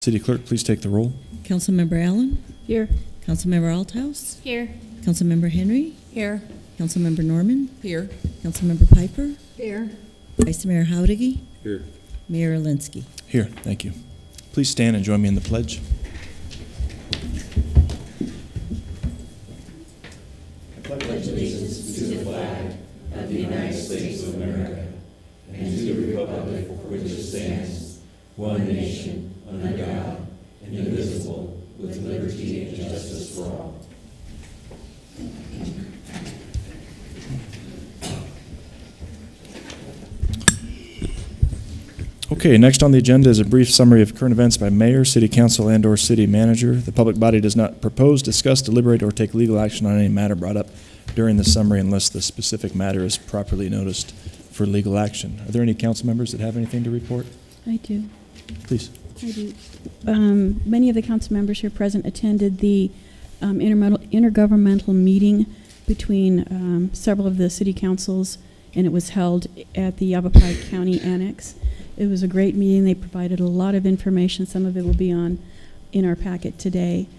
City Clerk, please take the roll. Councilmember Allen? Here. Councilmember Althouse? Here. Councilmember Henry? Here. Councilmember Norman? Here. Councilmember Piper? Here. Vice Mayor Howdiggy? Here. Mayor Alinsky. Here, thank you. Please stand and join me in the pledge. I pledge allegiance to the flag of the United States of America and to the republic for which it stands, one nation, under God, indivisible, with liberty and justice for all. Okay, next on the agenda is a brief summary of current events by mayor, city council, and/or city manager. The public body does not propose, discuss, deliberate, or take legal action on any matter brought up during the summary unless the specific matter is properly noticed for legal action. Are there any council members that have anything to report? I do. Please. I do. Many of the council members here present attended the intergovernmental meeting between several of the city councils, and it was held at the Yavapai County Annex. It was a great meeting. They provided a lot of information. Some of it will be in our packet today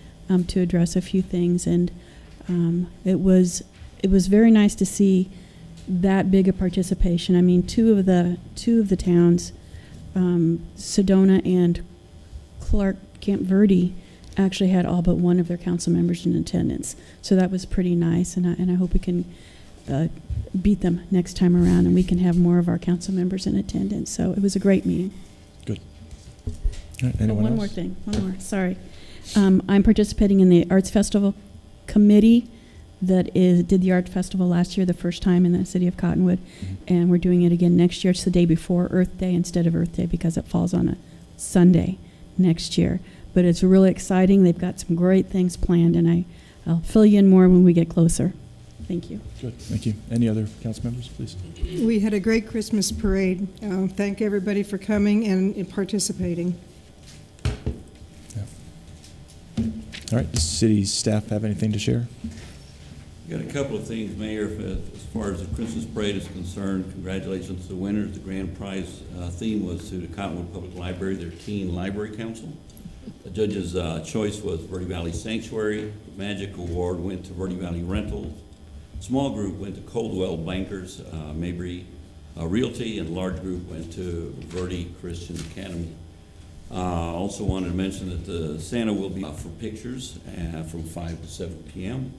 to address a few things, and it was very nice to see that big a participation. I mean, two of the towns, Sedona and Clark Camp Verde, actually had all but one of their council members in attendance. So that was pretty nice, and I hope we can beat them next time around, and we can have more of our council members in attendance. So it was a great meeting. Good. All right, anyone One else? more thing. One more. Sorry. I'm participating in the Arts Festival Committee that did the Art Festival last year, the first time in the city of Cottonwood, and we're doing it again next year. It's the day before Earth Day instead of Earth Day because it falls on a Sunday next year. But it's really exciting. They've got some great things planned, and I'll fill you in more when we get closer. Thank you. Good, thank you. Any other council members, please? We had a great Christmas parade. Thank everybody for coming and participating. Yeah. All right, does city staff have anything to share? Got a couple of things, Mayor. As far as the Christmas parade is concerned, congratulations to the winners. The grand prize theme was to the Cottonwood Public Library, their Teen Library Council. The judge's choice was Verde Valley Sanctuary. The Magic Award went to Verde Valley Rentals. Small group went to Coldwell Bankers, Mabry Realty, and large group went to Verde Christian Academy. Also wanted to mention that the Santa will be for pictures from 5 to 7 p.m.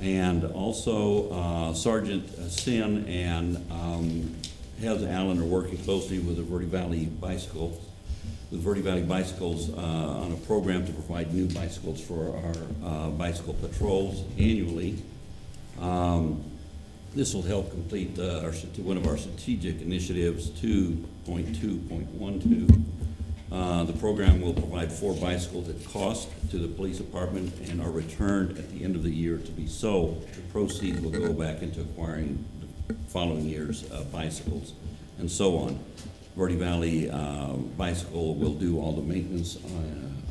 And also Sergeant Sin and Hez Allen are working closely with the Verde Valley Bicycles on a program to provide new bicycles for our bicycle patrols annually. This will help complete one of our strategic initiatives, 2.2.12. The program will provide 4 bicycles at cost to the police department and are returned at the end of the year to be sold. The proceeds will go back into acquiring the following year's bicycles and so on. Verde Valley Bicycle will do all the maintenance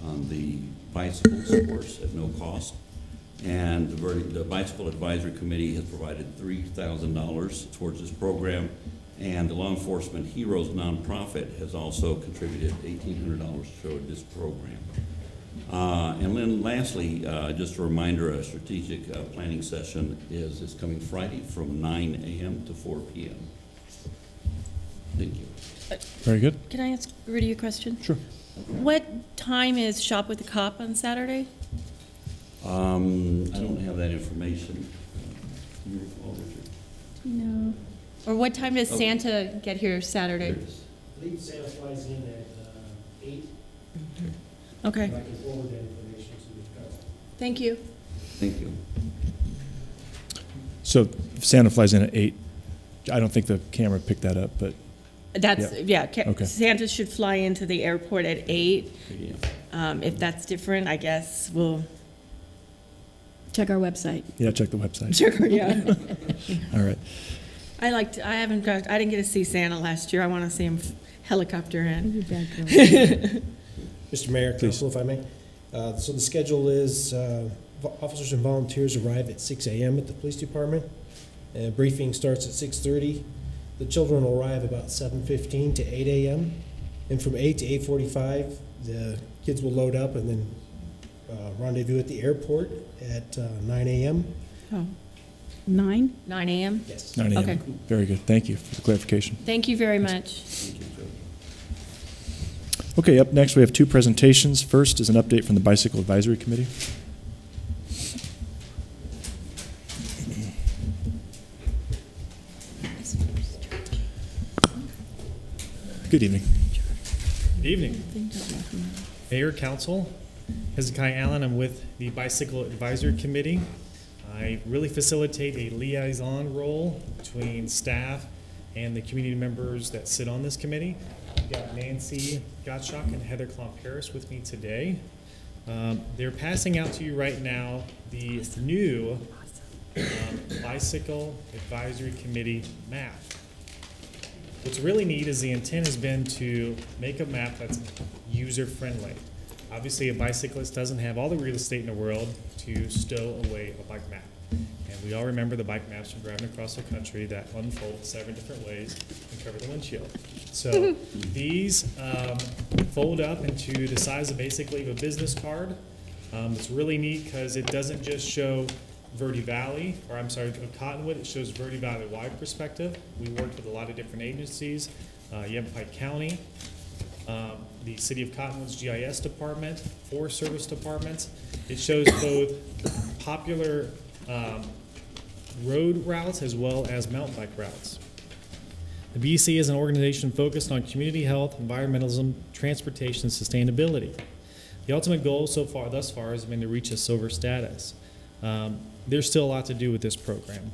on the bicycles, of course, at no cost. And the Bicycle Advisory Committee has provided $3,000 towards this program, and the Law Enforcement Heroes nonprofit has also contributed $1,800 toward this program. And then lastly, just a reminder, a strategic planning session is this coming Friday from 9 a.m. to 4 p.m. Thank you. Very good. Can I ask Rudy a question? Sure. What time is Shop with the Cop on Saturday? I don't have that information. Do you recall, Richard? No. Or what time does Santa get here Saturday? There it is. I believe Santa flies in at 8. Okay. I can forward that information to the council. Thank you. Thank you. So if Santa flies in at 8, I don't think the camera picked that up, but That's, yeah, Okay. Santa should fly into the airport at 8. Yeah. If that's different, I guess we'll Check our website. yeah, check the website. check, yeah. All right. I didn't get to see Santa last year. I want to see him helicopter in. You're a bad girl. Mr. Mayor, Council, if I may. So the schedule is officers and volunteers arrive at 6 a.m. at the police department. Briefing starts at 6:30. The children will arrive about 7:15 to 8 a.m. And from 8 to 8:45, the Kids will load up and then rendezvous at the airport at 9 a.m. Oh, 9? 9 a.m.? Yes. 9 a.m. Okay. Very good. Thank you for the clarification. Thank you very much. Thank you, Joe. Okay, up next we have two presentations. First is an update from the Bicycle Advisory Committee. Good evening. Good evening. Mayor, Council, Hezekiah Allen. I'm with the Bicycle Advisory Committee. I really facilitate a liaison role between staff and the community members that sit on this committee. I've got Nancy Gottschalk and Heather Klomp-Harris with me today. They're passing out to you right now the new Bicycle Advisory Committee map. What's really neat is the intent has been to make a map that's user-friendly. Obviously, a bicyclist doesn't have all the real estate in the world to stow away a bike map. And we all remember the bike maps from driving across the country that unfold 7 different ways and cover the windshield. So these fold up into the size of basically a business card. It's really neat because it doesn't just show Verde Valley, or I'm sorry, Cottonwood. It shows Verde Valley wide perspective. We worked with a lot of different agencies, Yavapai County, the City of Cottonwood's GIS department, Forest Service departments. It shows both popular road routes as well as mountain bike routes. The BEC is an organization focused on community health, environmentalism, transportation, and sustainability. The ultimate goal thus far has been to reach a silver status. There's still a lot to do with this program.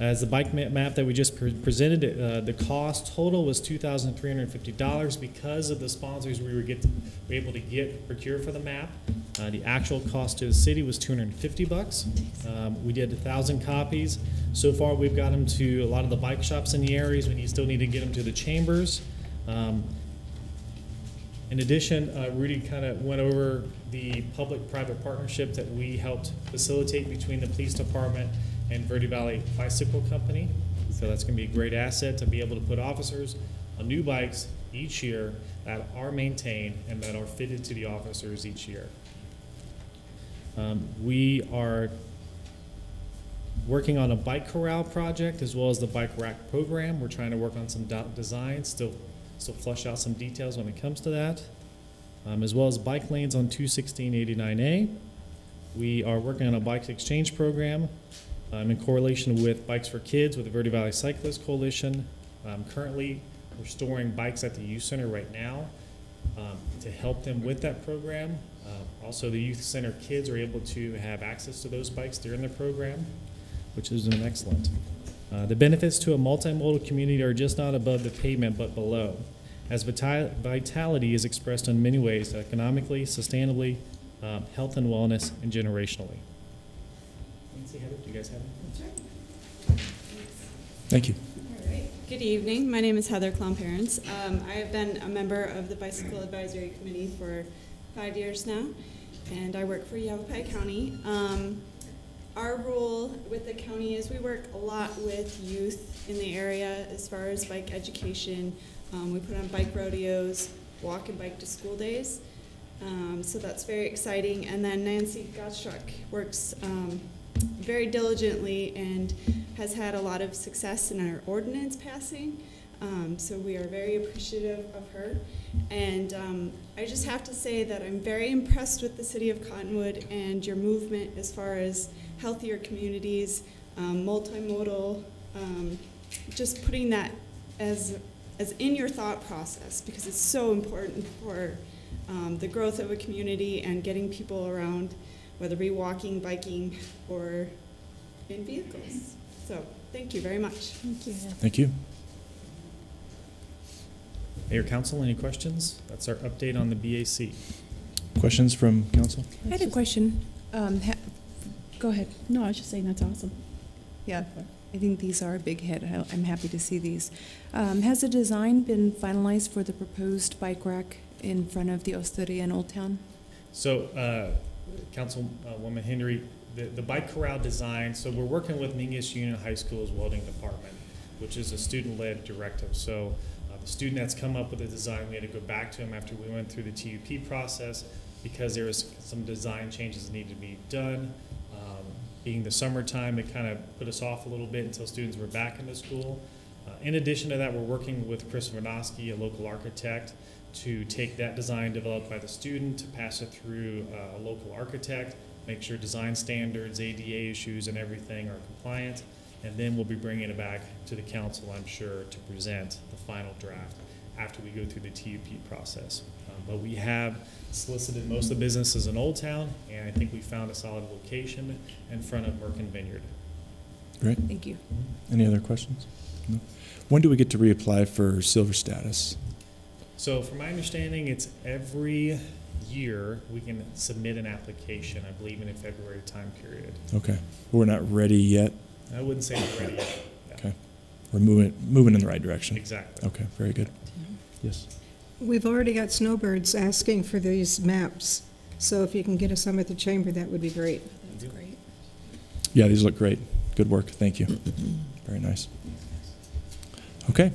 As the bike map that we just presented, the cost total was $2,350 because of the sponsors we were able to procure for the map. The actual cost to the city was $250. We did 1,000 copies. So far, we've got them to a lot of the bike shops in the areas. We still need to get them to the chambers. In addition, Rudy kind of went over the public-private partnership that we helped facilitate between the police department and Verde Valley Bicycle Company. So that's going to be a great asset to be able to put officers on new bikes each year that are maintained and that are fitted to the officers each year. We are working on a bike corral project as well as the bike rack program. We're trying to work on some designs, still flush out some details when it comes to that, as well as bike lanes on 21689A. We are working on a bike exchange program in correlation with Bikes for Kids with the Verde Valley Cyclist Coalition. Currently, we're storing bikes at the youth center right now to help them with that program. Also, the youth center kids are able to have access to those bikes during the program, which is an excellent. The benefits to a multimodal community are just not above the pavement, but below, as vitality is expressed in many ways, economically, sustainably, health and wellness, and generationally. Nancy, Heather, do you guys have anything? Thank you. All right. Good evening. My name is Heather Klomp-Harris. I have been a member of the Bicycle Advisory Committee for 5 years now, and I work for Yavapai County. Our role with the county is we work a lot with youth in the area as far as bike education. We put on bike rodeos, walk and bike to school days. So that's very exciting. And then Nancy Gottschalk works very diligently and has had a lot of success in our ordinance passing. So we are very appreciative of her. And I just have to say that I'm very impressed with the City of Cottonwood and your movement as far as healthier communities, multimodal, just putting that as in your thought process, because it's so important for the growth of a community and getting people around, whether it be walking, biking, or in vehicles. So thank you very much. Thank you. Thank you. Mayor, Council, any questions? That's our update on the BAC. Questions from council? I had a question. Go ahead. No, I was just saying that's awesome. Yeah, I think these are a big hit. I'm happy to see these. Has a design been finalized for the proposed bike rack in front of the Osteria in Old Town? So, Councilwoman Henry, the bike corral design, so we're working with Mingus Union High School's welding department, which is a student-led directive. So The student that's come up with the design, we had to go back to him after we went through the TUP process because there was some design changes that needed to be done. Being the summertime, it kind of put us off a little bit until students were back into school. In addition to that, we're working with Chris Vernosky, a local architect, to take that design developed by the student to pass it through a local architect, make sure design standards, ADA issues, and everything are compliant. And then we'll be bringing it back to the council, I'm sure, to present the final draft after we go through the TUP process. But we have solicited most of the businesses in Old Town, and I think we found a solid location in front of Merkin Vineyard. Great. Thank you. Any other questions? No. When do we get to reapply for silver status? So from my understanding, it's every year we can submit an application, I believe in a February time period. Okay. We're not ready yet? I wouldn't say we're ready yet. Yeah. Okay. We're moving in the right direction. Exactly. Okay, very good. Yes. We've already got snowbirds asking for these maps, so if you can get us some at the chamber, that would be great. That's great. Yeah, these look great. Good work. Thank you. Very nice. Okay.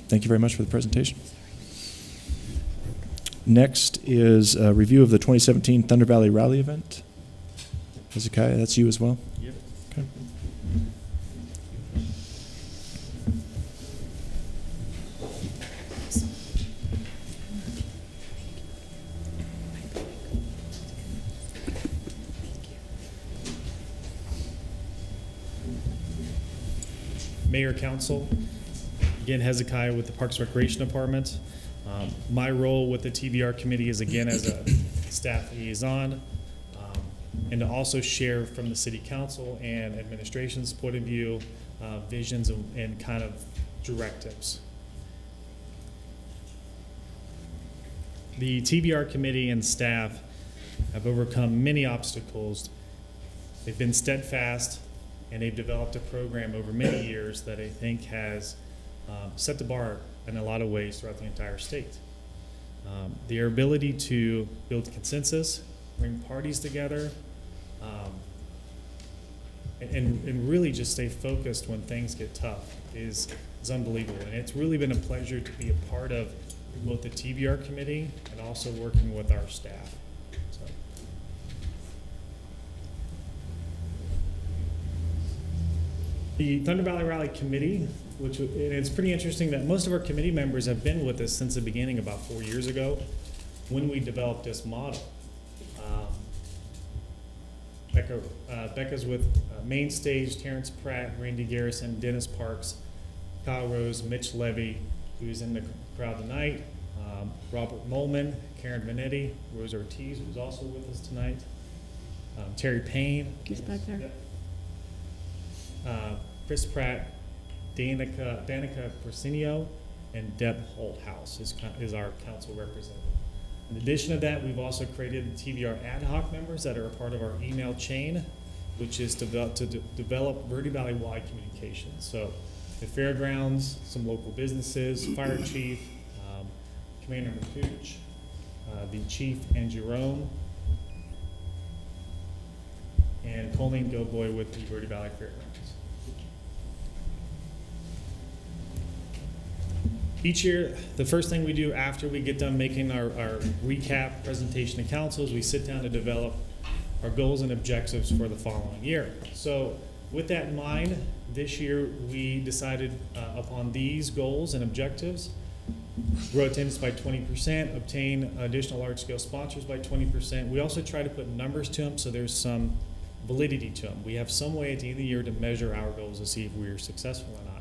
Thank you very much for the presentation. Next is a review of the 2017 Thunder Valley Rally event. Hezekiah, that's you as well? Yep. Okay. Mayor, Council, again, Hezekiah with the Parks Recreation Department. My role with the TVR committee is, again, as a staff liaison, and to also share from the City Council and administration's point of view, visions and kind of directives. The TVR committee and staff have overcome many obstacles. They've been steadfast, and they've developed a program over many years that I think has set the bar in a lot of ways throughout the entire state. Their ability to build consensus, bring parties together, and really just stay focused when things get tough is unbelievable. And it's really been a pleasure to be a part of both the TVR committee and also working with our staff. So. The Thunder Valley Rally Committee, and it's pretty interesting that most of our committee members have been with us since the beginning, about 4 years ago, when we developed this model. Becca's with Main Stage, Terrence Pratt, Randy Garrison, Dennis Parks, Kyle Rose, Mitch Levy, who's in the crowd tonight, Robert Molman, Karen Vanetti, Rose Ortiz, who's also with us tonight, Terry Payne. He's back there. Chris Pratt, Danica Persinio, and Deb Holthouse is our council representative. In addition to that, we've also created the TVR ad hoc members that are a part of our email chain, which is to develop Verde Valley-wide communications. So the fairgrounds, some local businesses, fire chief, Commander McCooch, the chief and Jerome, and Colleen Gilboy with the Verde Valley Fairgrounds. Each year, the first thing we do after we get done making our recap presentation to council is we sit down to develop our goals and objectives for the following year. So with that in mind, this year we decided upon these goals and objectives: grow attendance by 20%, obtain additional large-scale sponsors by 20%. We also try to put numbers to them so there's some validity to them. We have some way at the end of the year to measure our goals to see if we are successful or not.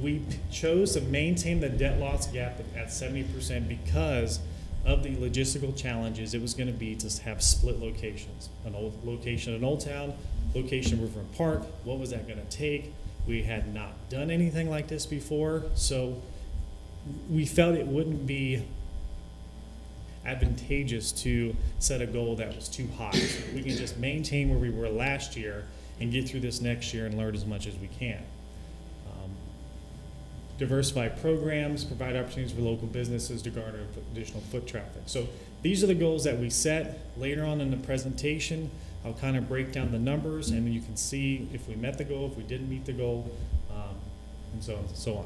We chose to maintain the debt loss gap at 70% because of the logistical challenges it was going to be to have split locations. An old location in Old Town, location in Riverfront Park. What was that going to take? We had not done anything like this before, so we felt it wouldn't be advantageous to set a goal that was too high. So we can just maintain where we were last year and get through this next year and learn as much as we can. Diversify programs, provide opportunities for local businesses to garner additional foot traffic. So these are the goals that we set. Later on in the presentation, I'll kind of break down the numbers, and you can see if we met the goal, if we didn't meet the goal, and so on and so on.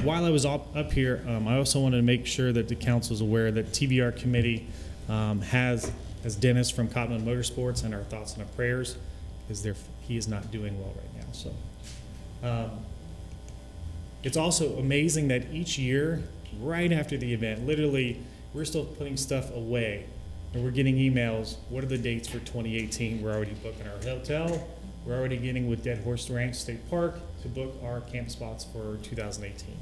while I was up here, I also wanted to make sure that the council is aware that TBR committee has Dennis from Cottonwood Motorsports and our thoughts and our prayers, because he is not doing well right now. So it's also amazing that each year, right after the event, literally, we're still putting stuff away, and we're getting emails. What are the dates for 2018? We're already booking our hotel. We're already getting with Dead Horse Ranch State Park to book our camp spots for 2018.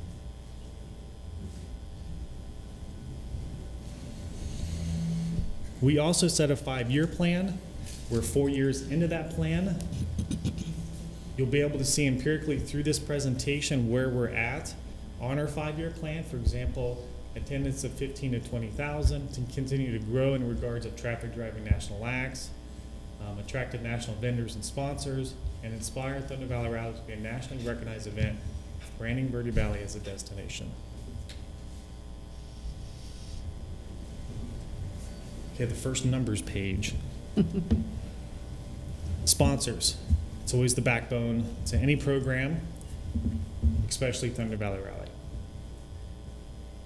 We also set a 5-year plan. We're 4 years into that plan. You'll be able to see empirically through this presentation where we're at on our 5-year plan. For example, attendance of 15 to 20,000 to continue to grow in regards of traffic driving national acts, attractive national vendors and sponsors, and inspire Thunder Valley Rally to be a nationally recognized event, branding Verde Valley as a destination. Okay, the first numbers page. Sponsors. It's always the backbone to any program, especially Thunder Valley Rally.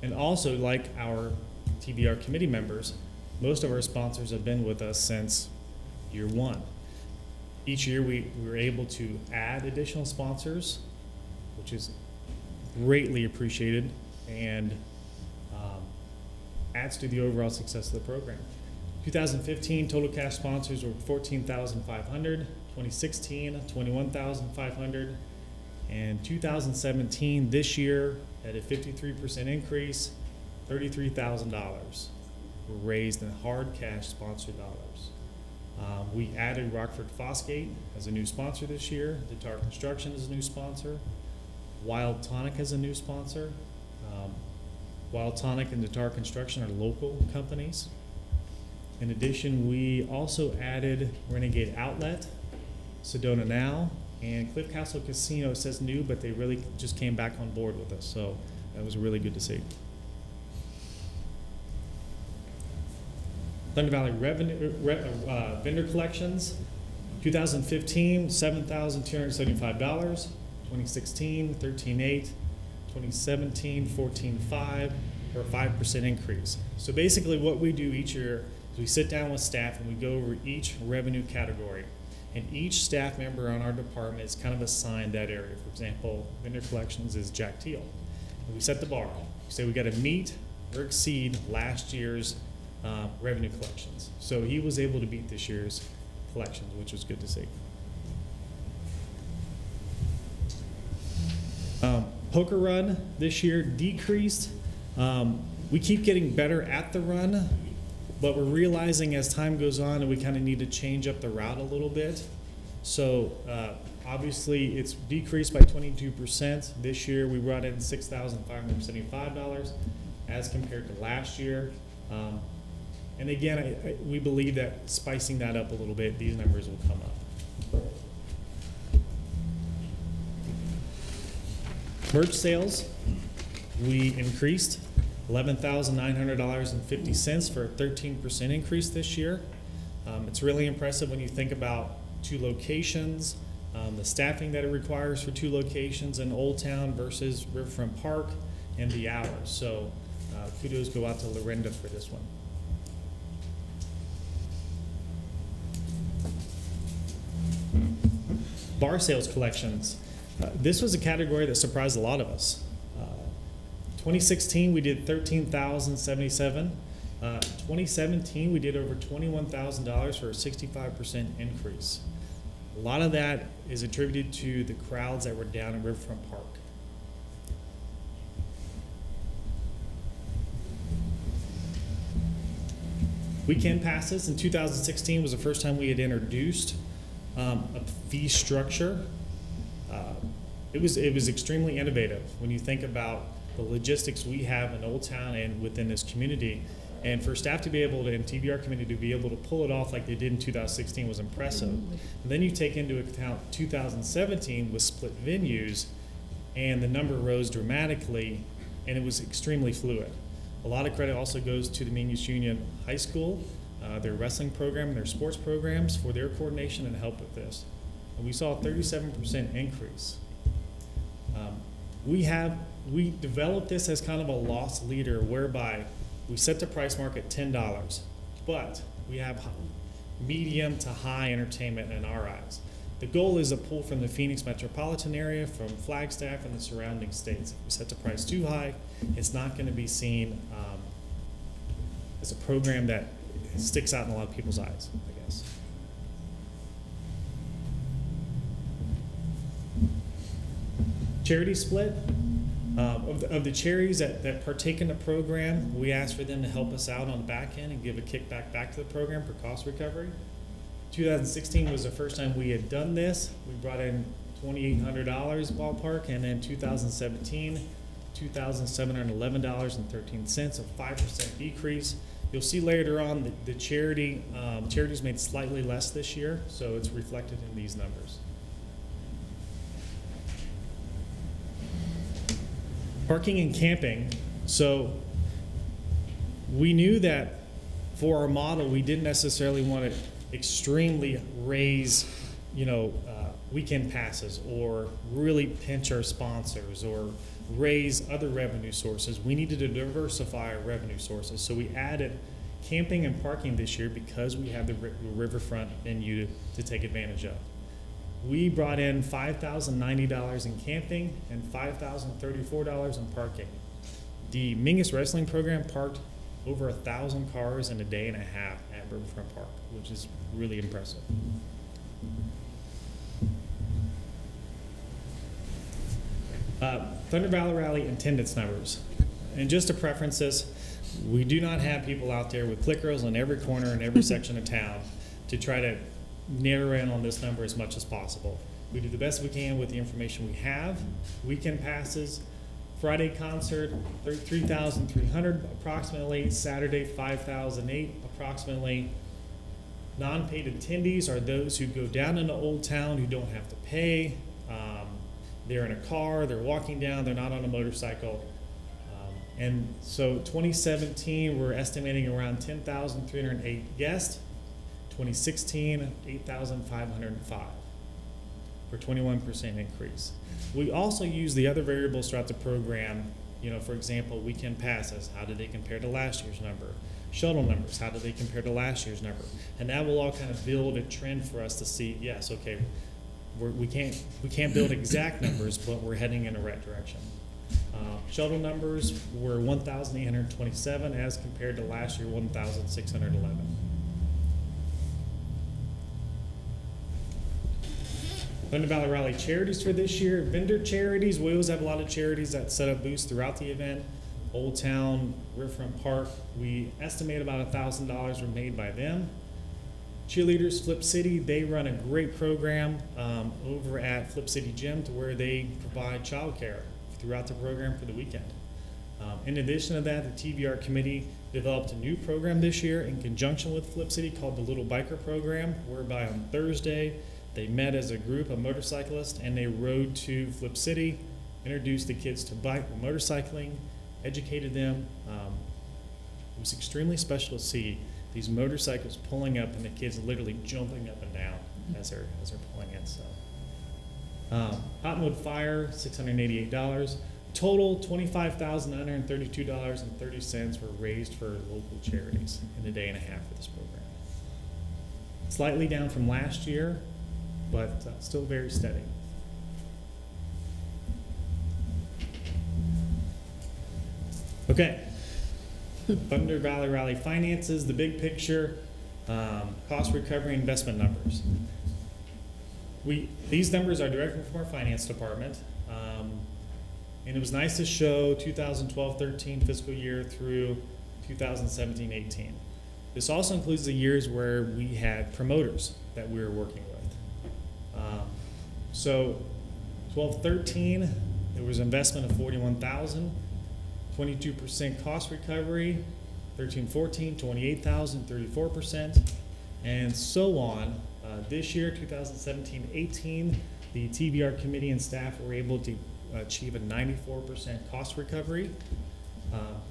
And also, like our TBR committee members, most of our sponsors have been with us since year one. Each year we were able to add additional sponsors, which is greatly appreciated and adds to the overall success of the program. 2015 total cash sponsors were 14,500, 2016 21,500, and 2017 this year at a 53% increase, $33,000 were raised in hard cash sponsor dollars. We added Rockford Fosgate as a new sponsor this year. Guitar Construction is a new sponsor. Wild Tonic is a new sponsor. Wild Tonic and Guitar Construction are local companies. In addition, we also added Renegade Outlet, Sedona Now, and Cliff Castle Casino. It says new, but they really just came back on board with us, so that was really good to see. Thunder Valley vendor collections, 2015, $7,275, 2016, $13,800, 2017, $14,500, or a 5% increase. So basically what we do each year is we sit down with staff and we go over each revenue category. And each staff member on our department is kind of assigned that area. For example, vendor collections is Jack Teal. And we set the bar. We say we got to meet or exceed last year's revenue collections. So he was able to beat this year's collections, which was good to see. Poker run this year decreased. We keep getting better at the run, but we're realizing as time goes on that we kind of need to change up the route a little bit. So obviously it's decreased by 22%. This year we brought in $6,575 as compared to last year. And again, we believe that spicing that up a little bit, these numbers will come up. Merch sales, we increased $11,900.50 for a 13% increase this year. It's really impressive when you think about 2 locations, the staffing that it requires for 2 locations in Old Town versus Riverfront Park, and the hours. So kudos go out to Lorinda for this one. Bar sales collections. This was a category that surprised a lot of us. 2016 we did $13,077. 2017 we did over $21,000 for a 65% increase. A lot of that is attributed to the crowds that were down in Riverfront Park. Weekend passes in 2016 was the first time we had introduced a fee structure. It was extremely innovative when you think about the logistics we have in Old Town and within this community. And for staff to be able to, and TBR committee to be able to pull it off like they did in 2016 was impressive. And then you take into account 2017 with split venues, and the number rose dramatically, and it was extremely fluid. A lot of credit also goes to the Maine Youth Union High School, their wrestling program and their sports programs for their coordination and help with this. And we saw a 37% increase. we developed this as kind of a loss leader whereby we set the price mark at $10, but we have medium to high entertainment in our eyes. The goal is to pull from the Phoenix metropolitan area, from Flagstaff and the surrounding states. If we set the price too high, it's not going to be seen as a program that sticks out in a lot of people's eyes, I guess. Charity split. Of the charities that partake in the program, we ask for them to help us out on the back end and give a kickback back to the program for cost recovery. 2016 was the first time we had done this. We brought in $2,800 ballpark, and then 2017, $2,711.13, a 5% decrease. You'll see later on the charities made slightly less this year, so it's reflected in these numbers. Parking and camping. So we knew that for our model, we didn't necessarily want to extremely raise, weekend passes or really pinch our sponsors or raise other revenue sources. We needed to diversify our revenue sources. So we added camping and parking this year because we have the riverfront venue to take advantage of. We brought in $5,090 in camping and $5,034 in parking. The Mingus Wrestling program parked over 1,000 cars in a day and a half at Riverfront Park, which is really impressive. Thunder Valley Rally attendance numbers. And just to preference this, we do not have people out there with clickers on every corner in every section of town to try to narrow in on this number as much as possible. We do the best we can with the information we have. Weekend passes, Friday concert, 3,300 approximately, Saturday 5,008 approximately. Non-paid attendees are those who go down into Old Town who don't have to pay. They're in a car, they're walking down, they're not on a motorcycle. And so 2017, we're estimating around 10,308 guests. 2016, 8,505 for 21% increase. We also use the other variables throughout the program. For example, weekend passes, how do they compare to last year's number? Shuttle numbers, how do they compare to last year's number? And that will all kind of build a trend for us to see, yes, okay, we can't build exact numbers, but we're heading in the right direction. Shuttle numbers were 1,827 as compared to last year, 1,611. Thunder Valley Rally charities for this year. Vendor charities, we always have a lot of charities that set up booths throughout the event. Old Town, Riverfront Park, we estimate about $1,000 were made by them. Cheerleaders, Flip City, they run a great program over at Flip City Gym to where they provide childcare throughout the program for the weekend. In addition to that, the TVR committee developed a new program this year in conjunction with Flip City called the Little Biker Program, whereby on Thursday, they met as a group of motorcyclists and they rode to Flip City, introduced the kids to motorcycling, educated them. It was extremely special to see these motorcycles pulling up and the kids literally jumping up and down as they're pulling in. So, Cottonwood Fire, $688. Total $25,932.30 were raised for local charities in a day and a half for this program. Slightly down from last year, but still very steady. Okay, Thunder Valley Rally finances, the big picture, cost recovery investment numbers. These numbers are directly from our finance department, and it was nice to show 2012-13 fiscal year through 2017-18. This also includes the years where we had promoters that we were working with. So 12-13, there was investment of $41,000, 22% cost recovery, 13-14, 28,000, 34%, and so on. This year, 2017-18, the TVR committee and staff were able to achieve a 94% cost recovery.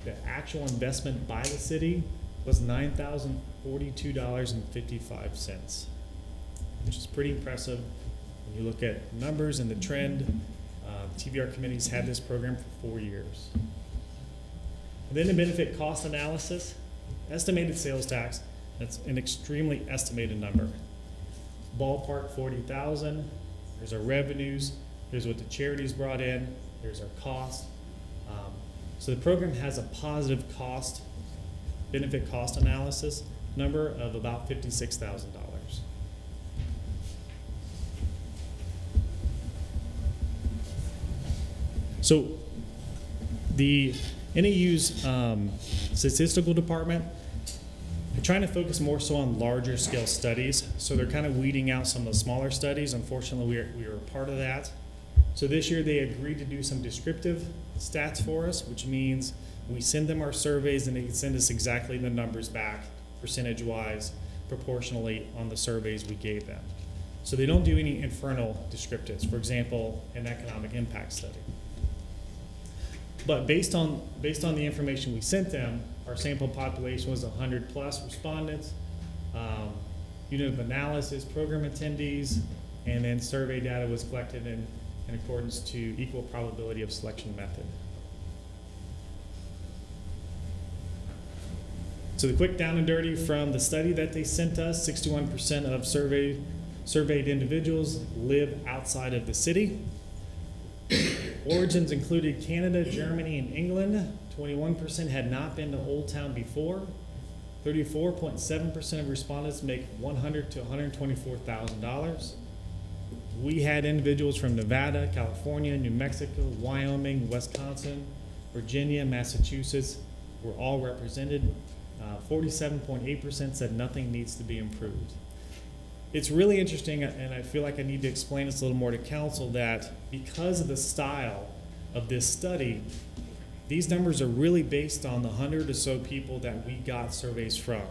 The actual investment by the city was $9,042.55, which is pretty impressive when you look at numbers and the trend. TBR committee's had this program for 4 years. And then the benefit cost analysis, estimated sales tax, that's an extremely estimated number. Ballpark 40,000, there's our revenues, there's what the charities brought in, there's our cost. So the program has a positive cost, benefit cost analysis number of about $56,000. So the NAU's statistical department, they're trying to focus more so on larger scale studies. So they're kind of weeding out some of the smaller studies. Unfortunately, we are a part of that. So this year they agreed to do some descriptive stats for us, which means we send them our surveys and they can send us exactly the numbers back, percentage-wise, proportionally on the surveys we gave them. So they don't do any infernal descriptives, for example, an economic impact study. But based on the information we sent them, our sample population was 100 plus respondents, unit of analysis, program attendees, and then survey data was collected in accordance to equal probability of selection method. So the quick down and dirty from the study that they sent us, 61% of surveyed individuals live outside of the city. Origins included Canada, Germany, and England. 21% had not been to Old Town before. 34.7% of respondents make $100,000 to $124,000. We had individuals from Nevada, California, New Mexico, Wyoming, Wisconsin, Virginia, Massachusetts were all represented. 47.8% said nothing needs to be improved. It's really interesting, and I feel like I need to explain this a little more to council, that because of the style of this study, these numbers are really based on the 100 or so people that we got surveys from.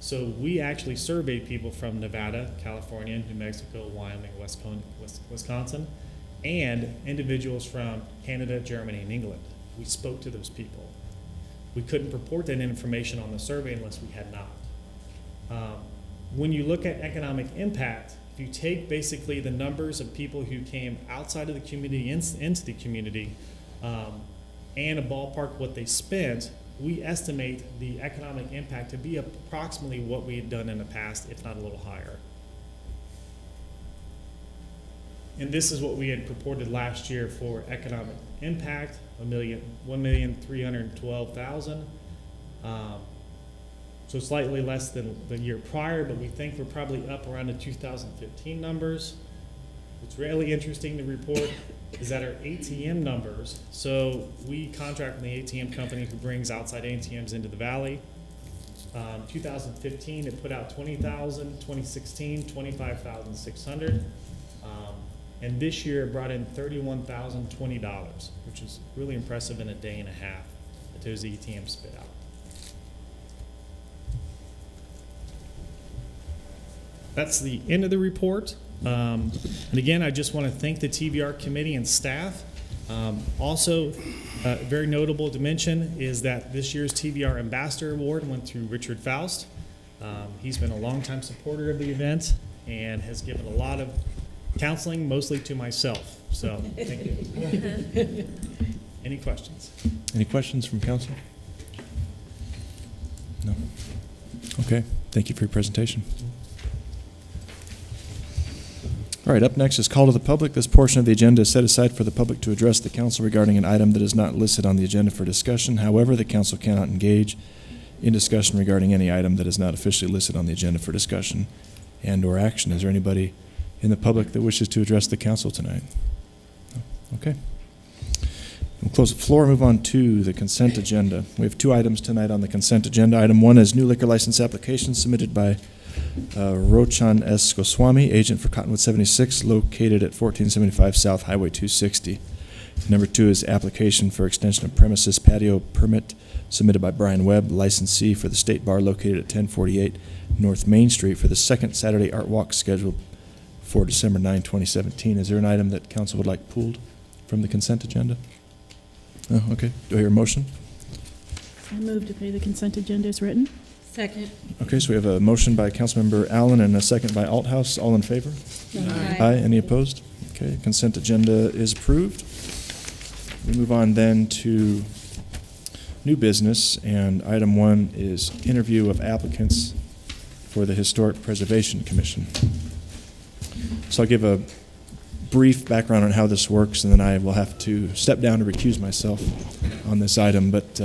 So we actually surveyed people from Nevada, California, New Mexico, Wyoming, Wisconsin, and individuals from Canada, Germany, and England. We spoke to those people. We couldn't report that information on the survey unless we had not. When you look at economic impact, if you take basically the numbers of people who came outside of the community into the community and a ballpark what they spent, we estimate the economic impact to be approximately what we had done in the past, if not a little higher. And this is what we had purported last year for economic impact, $1,312,000. So slightly less than the year prior, but we think we're probably up around the 2015 numbers. What's really interesting to report is that our ATM numbers, so we contract with the ATM company who brings outside ATMs into the valley. 2015, it put out 20,000, 2016, 25,600. And this year it brought in $31,020, which is really impressive in a day and a half that those ATMs spit out. That's the end of the report. And again, I just want to thank the TBR committee and staff. Also, very notable to mention is that this year's TBR Ambassador Award went to Richard Faust. He's been a longtime supporter of the event and has given a lot of counseling, mostly to myself. So, thank you. Any questions? Any questions from council? No. Okay. Thank you for your presentation. All right, up next is call to the public. This portion of the agenda is set aside for the public to address the council regarding an item that is not listed on the agenda for discussion. However, the council cannot engage in discussion regarding any item that is not officially listed on the agenda for discussion and or action. Is there anybody in the public that wishes to address the council tonight? No? Okay. We'll close the floor and move on to the consent agenda. We have two items tonight on the consent agenda. Item one is new liquor license application submitted by Rochan S. Goswami, agent for Cottonwood 76, located at 1475 South Highway 260. Number two is application for extension of premises patio permit submitted by Brian Webb, licensee for the State Bar located at 1048 North Main Street for the second Saturday Art Walk scheduled for December 9, 2017. Is there an item that council would like pulled from the consent agenda? Oh, okay. Do I hear a motion? I move to pay the consent agenda as written. Second. Okay, so we have a motion by Councilmember Allen and a second by Althouse. All in favor? Aye. Aye. Any opposed? Okay, consent agenda is approved. We move on then to new business, and item 1 is interview of applicants for the Historic Preservation Commission. So I'll give a brief background on how this works, and then I will have to step down to recuse myself on this item. But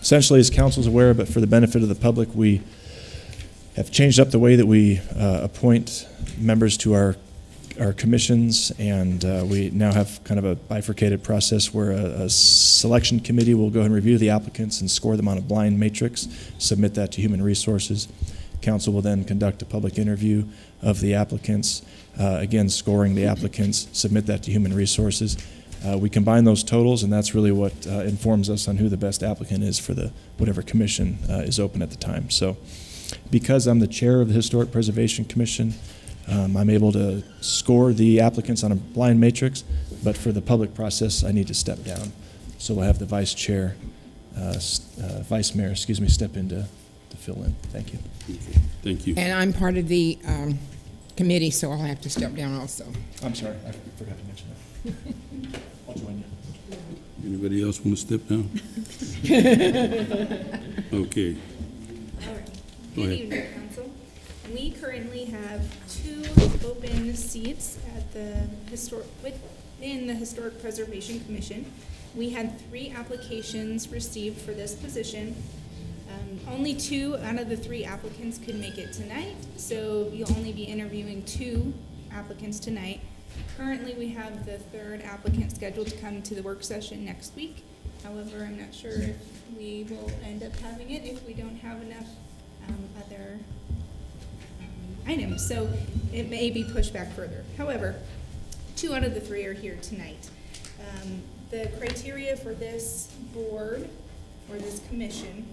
essentially, as council is aware, but for the benefit of the public, we have changed up the way that we appoint members to our commissions, and we now have kind of a bifurcated process where a selection committee will go and review the applicants and score them on a blind matrix, submit that to Human Resources. Council will then conduct a public interview of the applicants, again scoring the applicants, submit that to Human Resources. We combine those totals, and that's really what informs us on who the best applicant is for the whatever commission is open at the time. So because I'm the chair of the Historic Preservation Commission, I'm able to score the applicants on a blind matrix, but for the public process, I need to step down. So we'll have the vice chair, vice mayor, excuse me, step in to fill in. Thank you. Thank you. And I'm part of the committee, so I'll have to step down also. I'm sorry, I forgot to mention that. I'll join you. Anybody else want to step down? Okay. All right. Go Good ahead. evening, Council. We currently have 2 open seats at the in the Historic Preservation Commission. We had 3 applications received for this position. Only 2 out of the 3 applicants could make it tonight, so you'll only be interviewing 2 applicants tonight. Currently, we have the 3rd applicant scheduled to come to the work session next week. However, I'm not sure if we will end up having it if we don't have enough other items, so it may be pushed back further. However, 2 out of the 3 are here tonight. The criteria for this board, or this commission,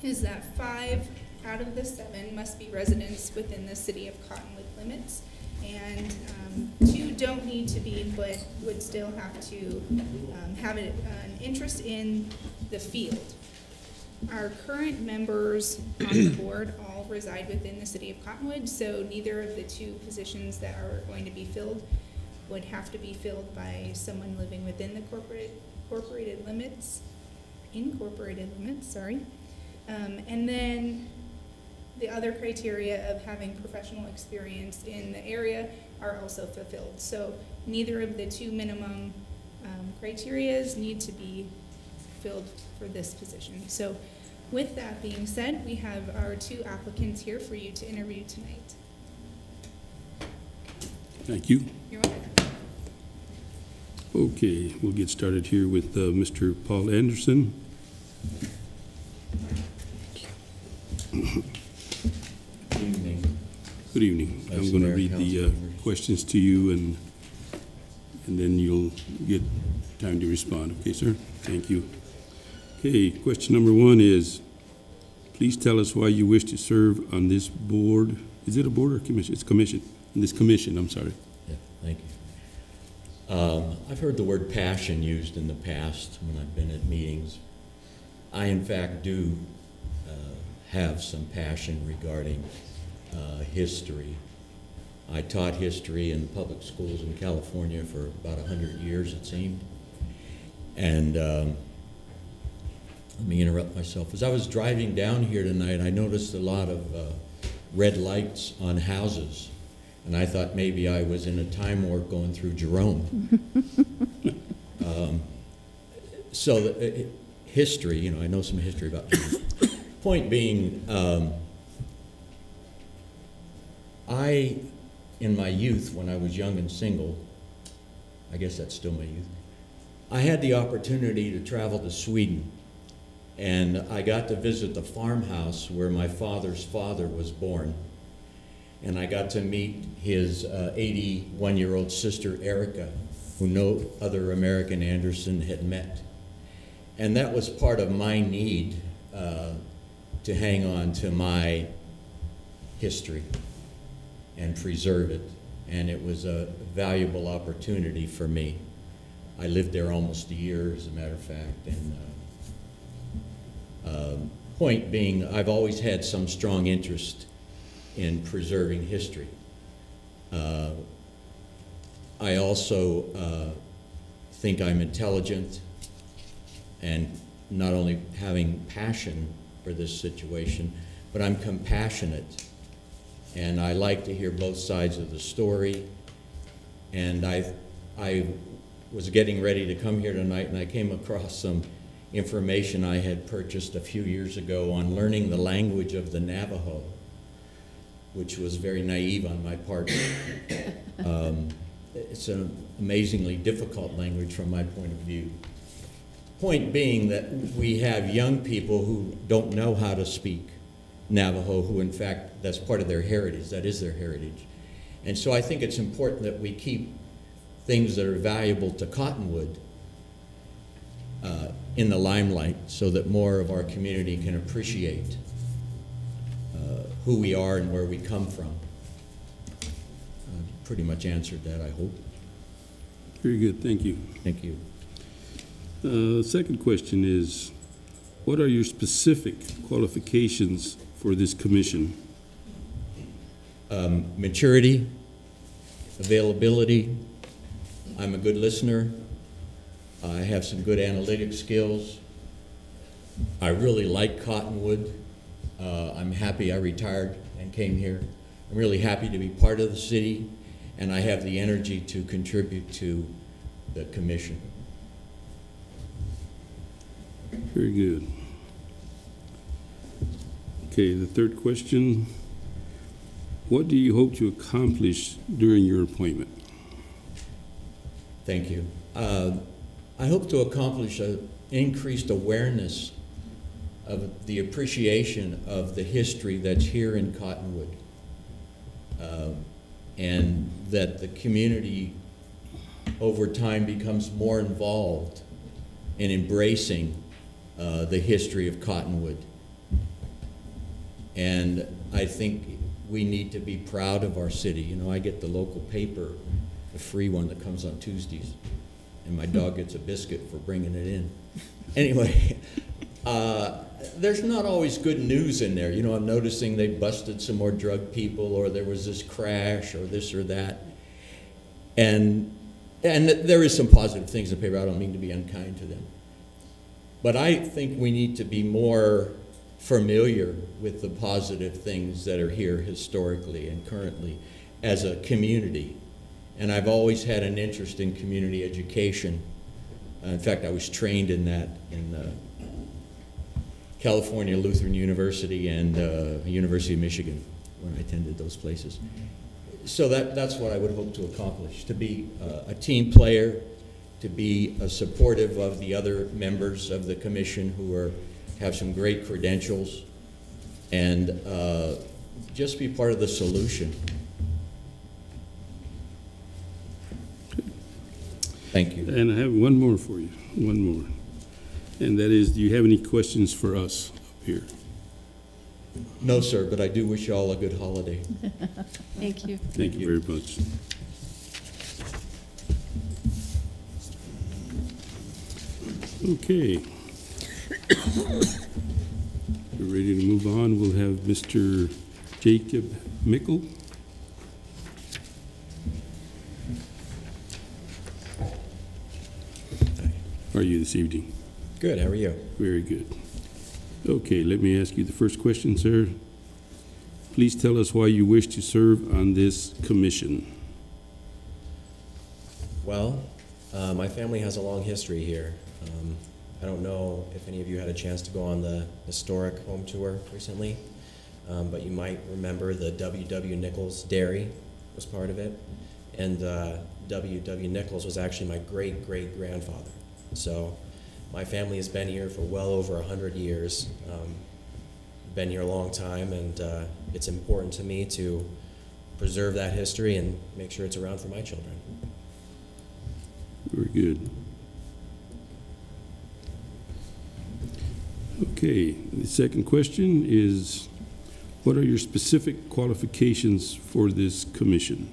is that 5 out of the 7 must be residents within the city of Cottonwood limits, and 2 don't need to be, but would still have to have an interest in the field. Our current members on the board all reside within the city of Cottonwood, so neither of the 2 positions that are going to be filled would have to be filled by someone living within the incorporated limits, sorry. And then the other criteria of having professional experience in the area are also fulfilled. So neither of the 2 minimum criterias need to be filled for this position. So with that being said, we have our 2 applicants here for you to interview tonight. Thank you. You're welcome. Okay, we'll get started here with Mr. Paul Anderson. Good evening. Good evening. Vice I'm going to Mayor, read the council members. questions to you, and then you'll get time to respond. Okay, sir? Thank you. Okay, question number 1 is, please tell us why you wish to serve on this board. Is it a board or commission? It's commission. In this commission, I'm sorry. Yeah, thank you. I've heard the word passion used in the past when I've been at meetings. I, in fact, do have some passion regarding history. I taught history in public schools in California for about 100 years, it seemed. And let me interrupt myself. As I was driving down here tonight, I noticed a lot of red lights on houses. And I thought maybe I was in a time warp going through Jerome. History, you know, I know some history about Jerome. Point being, in my youth, when I was young and single, I guess that's still my youth, I had the opportunity to travel to Sweden, and I got to visit the farmhouse where my father's father was born, and I got to meet his 81-year-old sister, Erica, who no other American Anderson had met. And that was part of my need to hang on to my history and preserve it. And it was a valuable opportunity for me. I lived there almost a year, as a matter of fact. And point being, I've always had some strong interest in preserving history. I also think I'm intelligent and not only having passion for this situation, but I'm compassionate. And I like to hear both sides of the story. And I was getting ready to come here tonight, and I came across some information I had purchased a few years ago on learning the language of the Navajo, which was very naive on my part. It's an amazingly difficult language from my point of view. Point being that we have young people who don't know how to speak Navajo, who in fact, that's part of their heritage, that is their heritage. And so I think it's important that we keep things that are valuable to Cottonwood in the limelight so that more of our community can appreciate who we are and where we come from. Pretty much answered that, I hope. Very good, thank you. Thank you. Second question is, what are your specific qualifications for this commission? Maturity, availability. I'm a good listener. I have some good analytic skills. I really like Cottonwood. I'm happy I retired and came here. I'm really happy to be part of the city, and I have the energy to contribute to the commission. Very good. Okay, the third question. What do you hope to accomplish during your appointment? Thank you. I hope to accomplish an increased awareness of the appreciation of the history that's here in Cottonwood, and that the community over time becomes more involved in embracing the history of Cottonwood. And I think we need to be proud of our city. You know, I get the local paper, the free one that comes on Tuesdays, and my dog gets a biscuit for bringing it in. Anyway, there's not always good news in there. You know, I'm noticing they busted some more drug people, or there was this crash, or this or that. And there is some positive things in the paper. I don't mean to be unkind to them. But I think we need to be more familiar with the positive things that are here historically and currently as a community. And I've always had an interest in community education. In fact, I was trained in that in California Lutheran University and University of Michigan when I attended those places. So that's what I would hope to accomplish, to be a team player, to be supportive of the other members of the commission who have some great credentials, and just be part of the solution. Thank you. And I have one more for you, one more. And that is, do you have any questions for us up here? No, sir, but I do wish you all a good holiday. Thank you. Thank you very much. Okay. We're ready to move on. We'll have Mr. Jacob Mickle. How are you this evening? Good, how are you? Very good. Okay, let me ask you the first question, sir. Please tell us why you wish to serve on this commission. Well, my family has a long history here. I don't know if any of you had a chance to go on the historic home tour recently, but you might remember the W.W. Nichols Dairy was part of it. And W.W. Nichols was actually my great-great-grandfather. So my family has been here for well over 100 years. Been here a long time, and it's important to me to preserve that history and make sure it's around for my children. Very good. Okay, the second question is, what are your specific qualifications for this commission?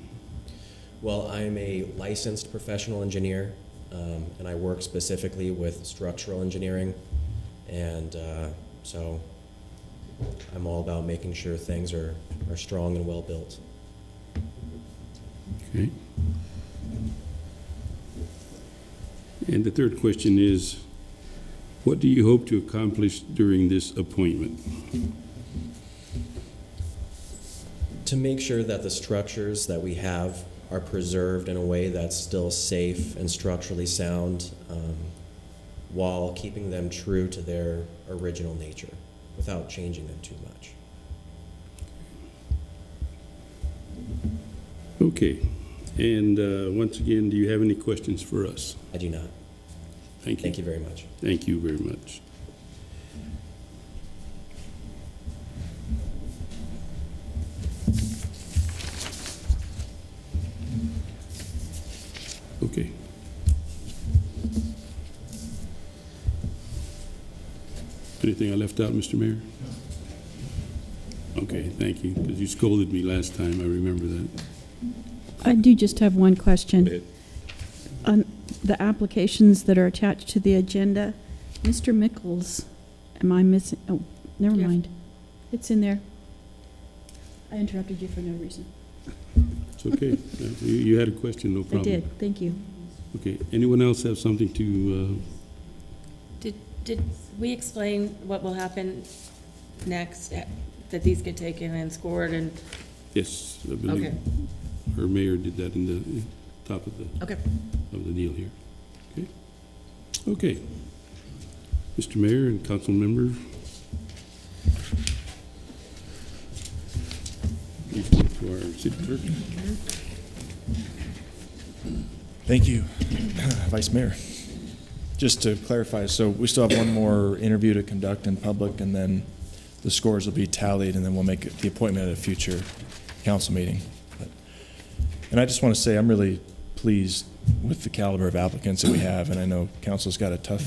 Well, I'm a licensed professional engineer, and I work specifically with structural engineering, and so I'm all about making sure things are strong and well built. Okay. And the third question is, what do you hope to accomplish during this appointment? To make sure that the structures that we have are preserved in a way that's still safe and structurally sound, while keeping them true to their original nature without changing them too much. Okay. And once again, do you have any questions for us? I do not. Thank you. Thank you very much. Thank you very much. Okay. Anything I left out, Mr. Mayor? Okay, thank you, because you scolded me last time, I remember that. I do just have one question. Go ahead. On the applications that are attached to the agenda, Mr. Mickles, am I missing? Oh, never mind. It's in there. I interrupted you for no reason. It's okay. You had a question, no problem. I did, thank you. Okay, anyone else have something to, Did we explain what will happen next, that these get taken and scored and? yes, I believe Okay. our mayor did that in the top of the deal here. Okay. Okay. Mr. Mayor and council member, please go to our city clerk. Thank you, Vice Mayor. Just to clarify, so we still have one more interview to conduct in public, and then the scores will be tallied, and then we'll make the appointment at a future council meeting. And I just want to say I'm really pleased with the caliber of applicants that we have, and I know council's got a tough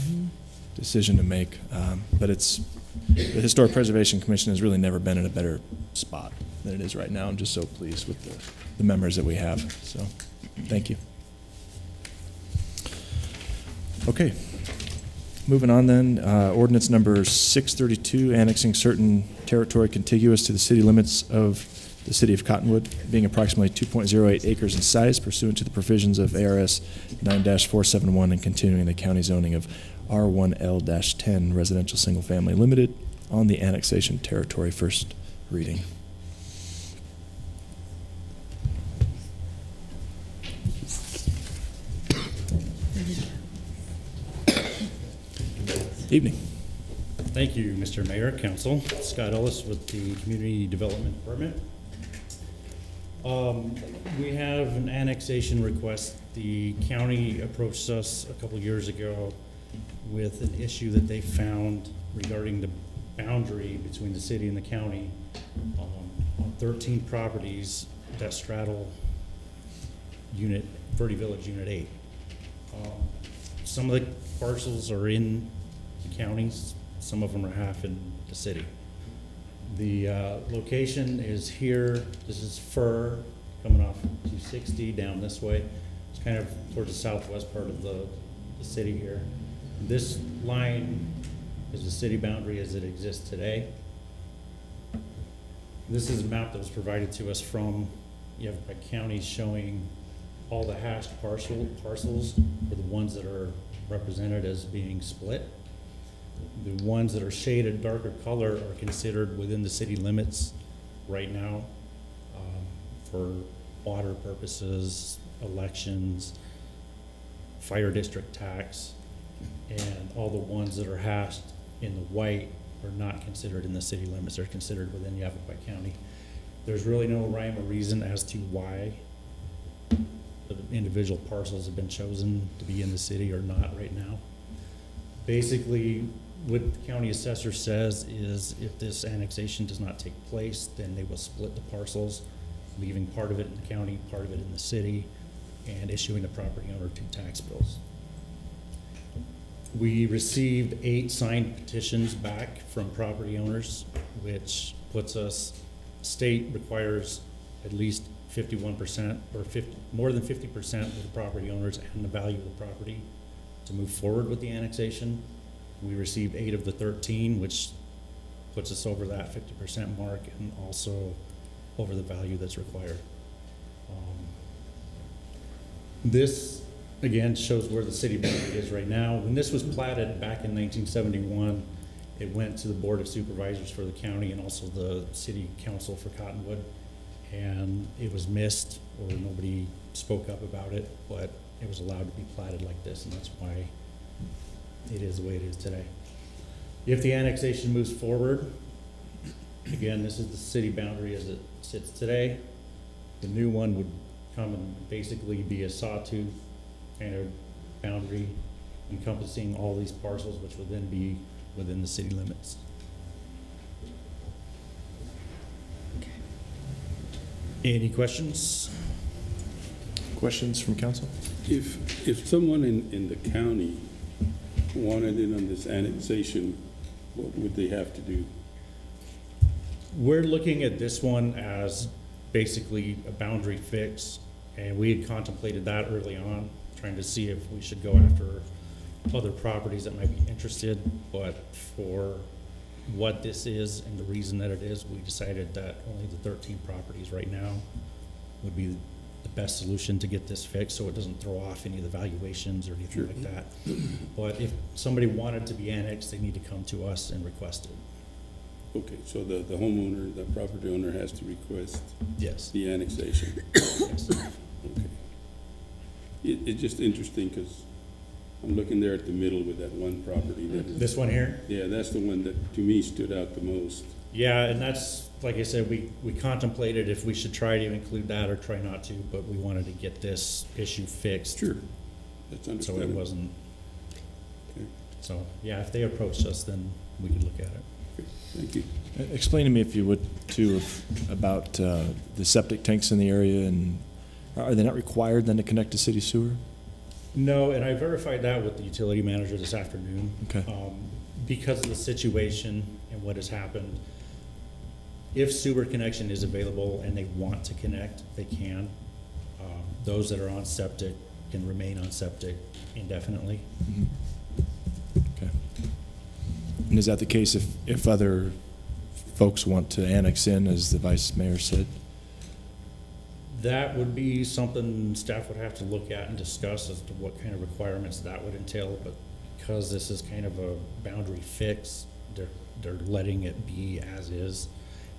decision to make, but the Historic Preservation Commission has really never been in a better spot than it is right now. I'm just so pleased with the members that we have, so thank you. Okay, moving on then, ordinance number 632, annexing certain territory contiguous to the city limits of the city of Cottonwood, being approximately 2.08 acres in size pursuant to the provisions of ARS 9-471 and continuing the county zoning of R1L-10 residential single family limited on the annexation territory. First reading. Evening. Thank you, Mr. Mayor, Council. Scott Ellis with the Community Development Department. We have an annexation request. The county approached us a couple years ago with an issue that they found regarding the boundary between the city and the county on 13 properties that straddle Verde Village Unit 8. Some of the parcels are in the counties, some of them are half in the city. The location is here. This is Fur coming off 260 down this way. It's kind of towards the southwest part of the city here. This line is the city boundary as it exists today. This is a map that was provided to us from Yavapai County showing all the hashed parcels are the ones that are represented as being split. The ones that are shaded darker color are considered within the city limits right now for water purposes, elections, fire district tax, and all the ones that are hashed in the white are not considered in the city limits. They're considered within Yavapai County. There's really no rhyme or reason as to why the individual parcels have been chosen to be in the city or not right now. Basically, what the county assessor says is if this annexation does not take place, then they will split the parcels, leaving part of it in the county, part of it in the city, and issuing the property owner 2 tax bills. We received 8 signed petitions back from property owners, which puts us, state requires at least 51% or more than 50% of the property owners and the value of the property to move forward with the annexation. We received 8 of the 13, which puts us over that 50% mark and also over the value that's required. This again, shows where the city boundary is right now. When this was platted back in 1971, it went to the Board of Supervisors for the county and also the City Council for Cottonwood. And it was missed, or nobody spoke up about it, but it was allowed to be platted like this, and that's why it is the way it is today. If the annexation moves forward, again, this is the city boundary as it sits today. The new one would come and basically be a sawtooth kind of boundary encompassing all these parcels, which would then be within the city limits. Okay. Any questions? Questions from council? If someone in the county wanted in on this annexation, what would they have to do? We're looking at this one as basically a boundary fix, and we had contemplated that early on, trying to see if we should go after other properties that might be interested, but for what this is and the reason that it is, we decided that only the 13 properties right now would be the best solution to get this fixed, so it doesn't throw off any of the valuations or anything like that. But if somebody wanted to be annexed, they need to come to us and request it. Okay, so the homeowner, the property owner has to request Yes. the annexation? Yes. Okay. It's just interesting because I'm looking there at the middle with that one property. This one here? Yeah, that's the one that to me stood out the most. Yeah, and that's, like I said, we contemplated if we should try to include that or try not to, but we wanted to get this issue fixed. Sure. That's understandable. So it wasn't, Okay. so, yeah, if they approached us, then we could look at it. Okay. Thank you. Explain to me, if you would, too, about the septic tanks in the area, and are they not required then to connect to city sewer? No, and I verified that with the utility manager this afternoon. Okay. Because of the situation and what has happened, if sewer connection is available and they want to connect, they can. Those that are on septic can remain on septic indefinitely. Mm-hmm. Okay. And is that the case if other folks want to annex in, as the vice mayor said? That would be something staff would have to look at and discuss as to what kind of requirements that would entail, but because this is kind of a boundary fix, they're letting it be as is.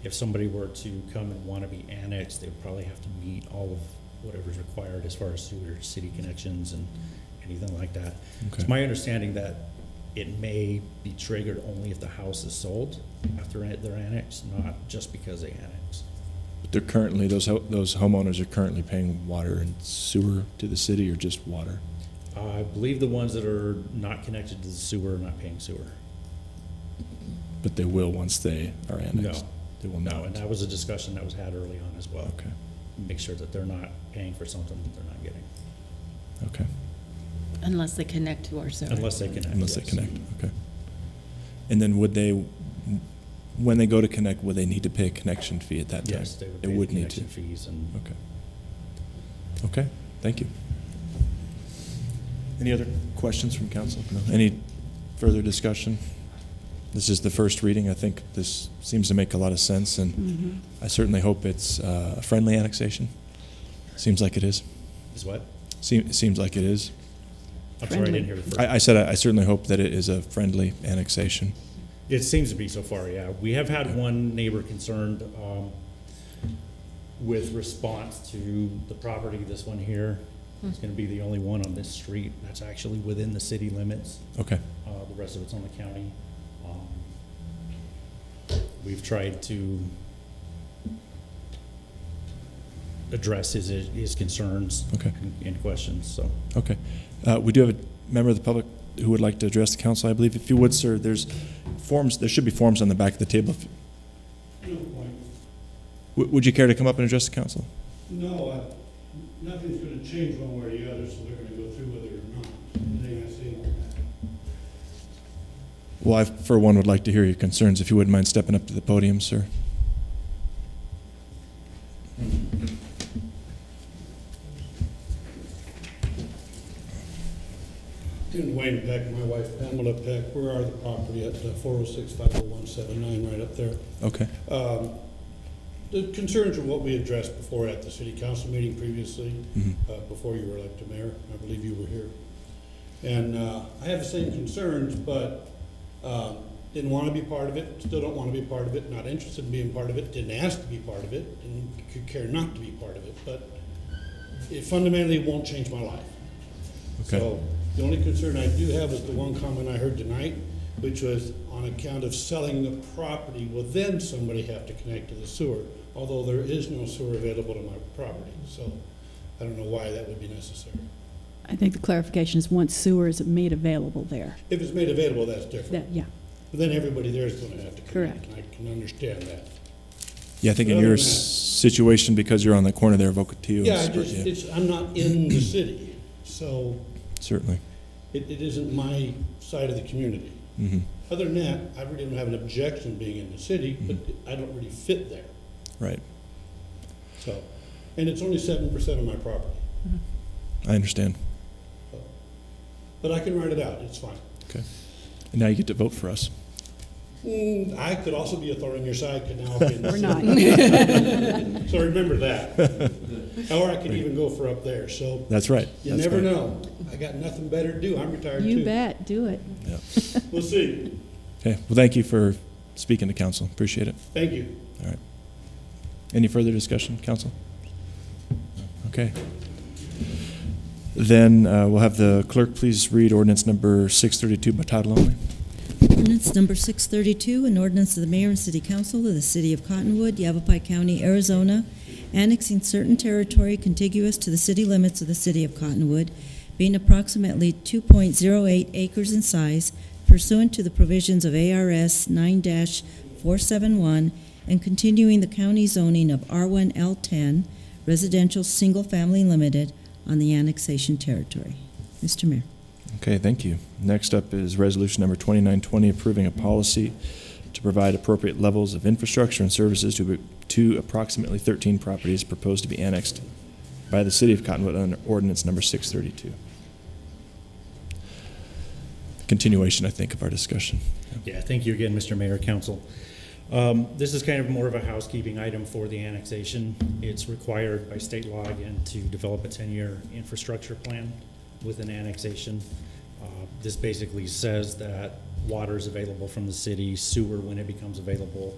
If somebody were to come and want to be annexed, they would probably have to meet all of whatever's required as far as sewer, city connections, and anything like that. Okay. It's my understanding that it may be triggered only if the house is sold after they're annexed, not just because they annex. But they're currently, those homeowners are currently paying water and sewer to the city, or just water? I believe the ones that are not connected to the sewer are not paying sewer. But they will once they are annexed? No. They will not? No, and that was a discussion that was had early on as well. Okay. Make sure that they're not paying for something that they're not getting. Okay. Unless they connect to our sewer. Unless they connect. Unless yes. they connect, okay. And then would they, when they go to connect, would they need to pay a connection fee at that time? Yes, they would They pay would the need to. connection fees and. Okay. Okay, thank you. Any other questions from council? No. Any further discussion? This is the first reading. I think this seems to make a lot of sense, and I certainly hope it's a friendly annexation. Seems like it is. Is what? Seems like it is. I'm sorry, I didn't hear the first. I said I certainly hope that it is a friendly annexation. It seems to be so far, yeah. We have had one neighbor concerned with response to the property, this one here. It's going to be the only one on this street that's actually within the city limits. Okay. The rest of it's on the county. We've tried to address his concerns and questions. So okay, we do have a member of the public who would like to address the council. I believe, if you would, sir, there's forms. There should be forms on the back of the table. No point. Would you care to come up and address the council? No, nothing's going to change one way or the other, so they're going to go through with it or not. Anything I say on that. Well, I, for one, would like to hear your concerns. If you wouldn't mind stepping up to the podium, sir. In Wayne Peck, my wife Pamela Peck, we're out of the property at 406-50179 right up there. Okay. The concerns are what we addressed before at the city council meeting previously, before you were elected mayor. I believe you were here. And I have the same concerns, but didn't want to be part of it, still don't want to be part of it, not interested in being part of it, didn't ask to be part of it, and could care not to be part of it. But it fundamentally won't change my life. Okay. So the only concern I do have is the one comment I heard tonight, which was on account of selling the property, will then somebody have to connect to the sewer, although there is no sewer available to my property. So I don't know why that would be necessary. I think the clarification is once sewer is made available there. If it's made available, that's different. Yeah. But then everybody there is going to have to connect. Correct. And I can understand that. Yeah, I think But in other your than that- situation, because you're on the corner there of Ocotillo. Yeah, I'm not in the city, so Certainly. it isn't my side of the community. Mm-hmm. Other than that, I really don't have an objection being in the city, but I don't really fit there. Right. So, and it's only 7% of my property. I understand. But I can write it out, it's fine. Okay. And now you get to vote for us. I could also be a thorn in your side, could now be in the We're city. not. So remember that. Or I could even go for up there, so. That's right. You That's never right. know. I got nothing better to do, I'm retired too. You bet. Do it. Yeah. We'll see. Okay. Well, thank you for speaking to council. Appreciate it. Thank you. All right. Any further discussion, council? Okay. Then we'll have the clerk please read ordinance number 632 by title only. Ordinance number 632, an ordinance of the mayor and city council of the city of Cottonwood, Yavapai County, Arizona, annexing certain territory contiguous to the city limits of the city of Cottonwood, being approximately 2.08 acres in size, pursuant to the provisions of ARS 9-471, and continuing the county zoning of R1L10, residential single-family limited, on the annexation territory. Mr. Mayor. Okay, thank you. Next up is resolution number 2920, approving a policy to provide appropriate levels of infrastructure and services to approximately 13 properties proposed to be annexed by the city of Cottonwood under ordinance number 632. Continuation, I think, of our discussion. Yeah, thank you again, Mr. Mayor, Council. This is kind of more of a housekeeping item for the annexation. It's required by state law again to develop a 10-year infrastructure plan with an annexation. This basically says that water is available from the city, sewer when it becomes available,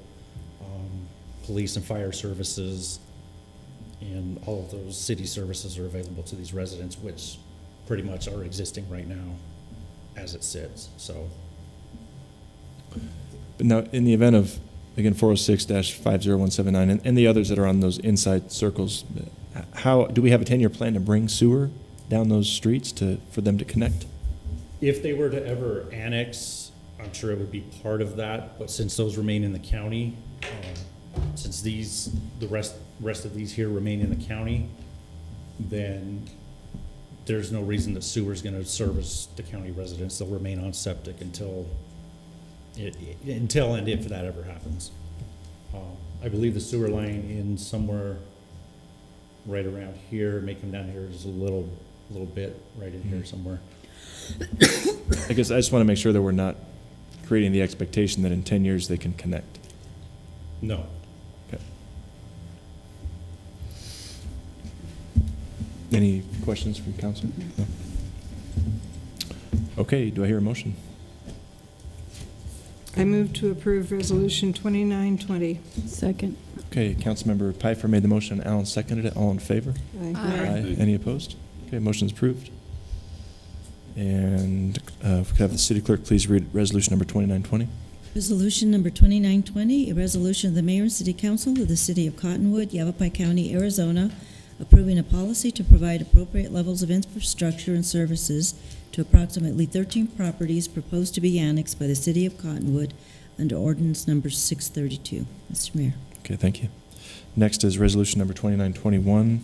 police and fire services, and all of those city services are available to these residents, which pretty much are existing right now as it sits. So, But now, in the event of, again, 406-50179 and the others that are on those inside circles, how do we have a 10-year plan to bring sewer down those streets for them to connect? if they were to ever annex, I'm sure it would be part of that, but since those remain in the county, since the rest of these here remain in the county, then there's no reason that sewer is going to service the county residents. They'll remain on septic until and if that ever happens. I believe the sewer line in somewhere right around here, may come down here, is a little bit right in here somewhere. I guess I just want to make sure that we're not creating the expectation that in 10 years they can connect. No. Okay. Any questions from council? No. Okay, do I hear a motion? I move to approve Resolution 2920. Second. Okay, Councilmember Pfeiffer made the motion, Allen seconded it. All in favor? Aye. Aye. Any opposed? Okay, motion is approved. And if we could have the city clerk please read resolution number 2920. Resolution number 2920, a resolution of the Mayor and City Council of the City of Cottonwood, Yavapai County, Arizona, approving a policy to provide appropriate levels of infrastructure and services to approximately 13 properties proposed to be annexed by the City of Cottonwood under ordinance number 632. Mr. Mayor. Okay, thank you. Next is resolution number 2921,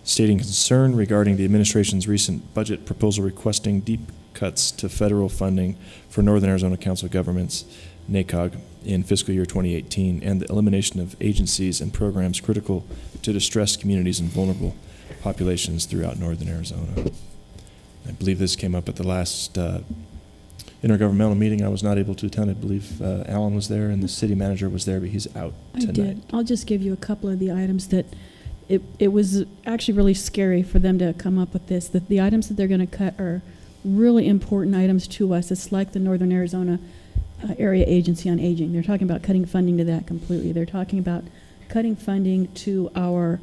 stating concern regarding the administration's recent budget proposal requesting deep cuts to federal funding for Northern Arizona Council of Governments, NACOG, in fiscal year 2018, and the elimination of agencies and programs critical to distressed communities and vulnerable populations throughout Northern Arizona. I believe this came up at the last intergovernmental meeting I was not able to attend. I believe Alan was there and the city manager was there, but he's out tonight. I did. I'll just give you a couple of the items that it was actually really scary for them to come up with this. That the items that they're going to cut are really important items to us. It's like the Northern Arizona Area Agency on Aging. They're talking about cutting funding to that completely. They're talking about cutting funding to our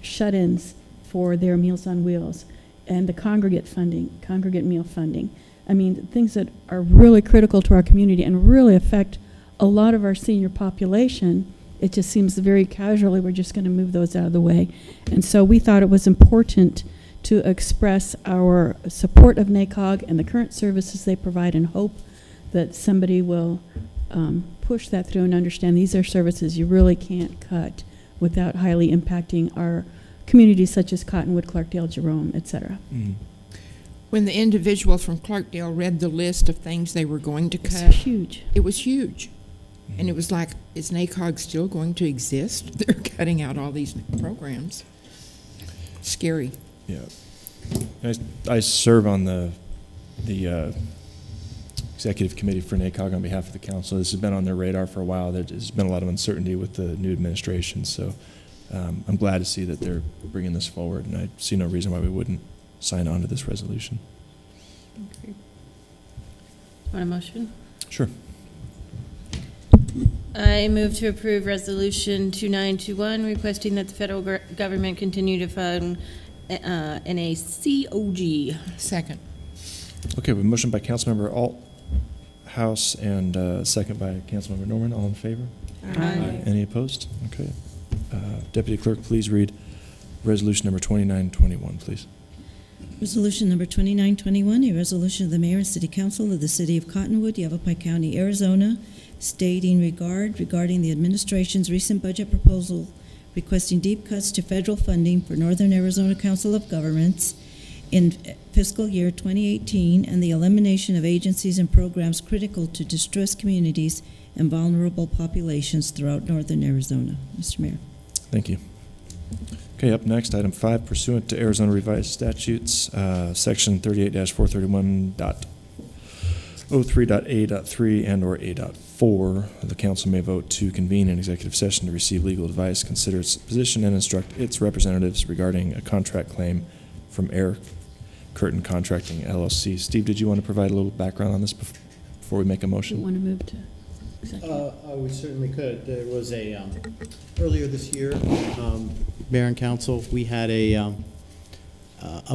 shut-ins for their Meals on Wheels and the congregate meal funding. I mean, things that are really critical to our community and really affect a lot of our senior population. It just seems very casually we're just going to move those out of the way. And so we thought it was important to express our support of NACOG and the current services they provide and hope that somebody will push that through and understand these are services you really can't cut without highly impacting our communities such as Cottonwood, Clarkdale, Jerome, et cetera. Mm. When the individual from Clarkdale read the list of things they were going to cut, It's huge. It was huge. And it was like, is NACOG still going to exist? They're cutting out all these programs. Scary. Yeah. I serve on the executive committee for NACOG on behalf of the council. This has been on their radar for a while. There's been a lot of uncertainty with the new administration, so I'm glad to see that they're bringing this forward, and I see no reason why we wouldn't sign on to this resolution. Okay. Want a motion? Sure. I move to approve Resolution 2921, requesting that the federal government continue to fund NACOG. Second. Okay, we have a motion by Councilmember Althouse and second by Councilmember Norman. All in favor? Aye. Any opposed? Okay. Deputy Clerk, please read Resolution number 2921, please. Resolution number 2921, a resolution of the Mayor and City Council of the City of Cottonwood, Yavapai County, Arizona, stating regarding the administration's recent budget proposal requesting deep cuts to federal funding for Northern Arizona Council of Governments in fiscal year 2018 and the elimination of agencies and programs critical to distressed communities and vulnerable populations throughout Northern Arizona. Mr. Mayor. Thank you. Okay, up next, item 5, pursuant to Arizona Revised Statutes, section 38-431.03.A.3 and/or A.4, the council may vote to convene an executive session to receive legal advice, consider its position, and instruct its representatives regarding a contract claim from Air Curtain Contracting, LLC. Steve, did you want to provide a little background on this before we make a motion? You want to move to executive? We certainly could. There was a, earlier this year, Mayor and Council, we had a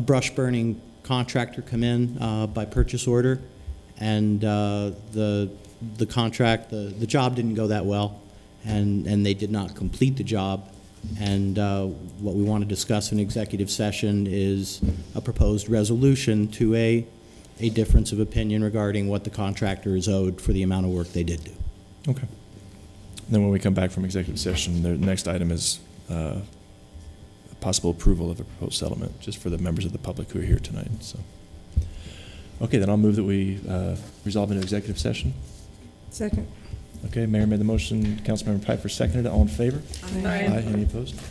brush burning contractor come in by purchase order, and the contract, the job didn't go that well, and they did not complete the job. And what we want to discuss in executive session is a proposed resolution to a difference of opinion regarding what the contractor is owed for the amount of work they did do. Okay. Then when we come back from executive session, the next item is possible approval of a proposed settlement, just for the members of the public who are here tonight. So, okay, then I'll move that we resolve into executive session. Second. Okay, Mayor made the motion. Councilmember Piper seconded it. All in favor? Aye. Aye. Any opposed? Okay.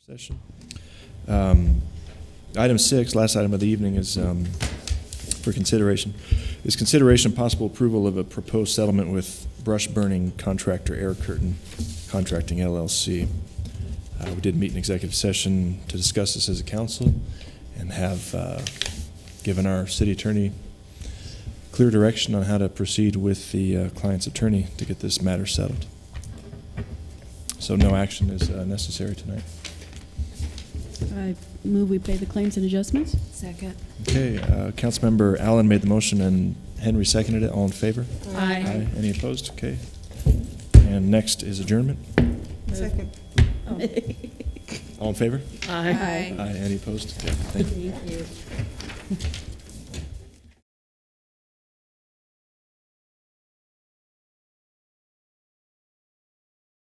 Session. Item 6, last item of the evening, is for consideration. Is consideration possible approval of a proposed settlement with brush burning contractor Air Curtain Contracting LLC. We did meet in executive session to discuss this as a council and have given our city attorney clear direction on how to proceed with the client's attorney to get this matter settled. So no action is necessary tonight. I move we pay the claims and adjustments. Second. Okay, Councilmember Allen made the motion and Henry seconded it. All in favor? Aye. Any opposed? Okay. And next is adjournment. Second. All in favor? Aye. Any opposed? Okay, thank you. Thank you.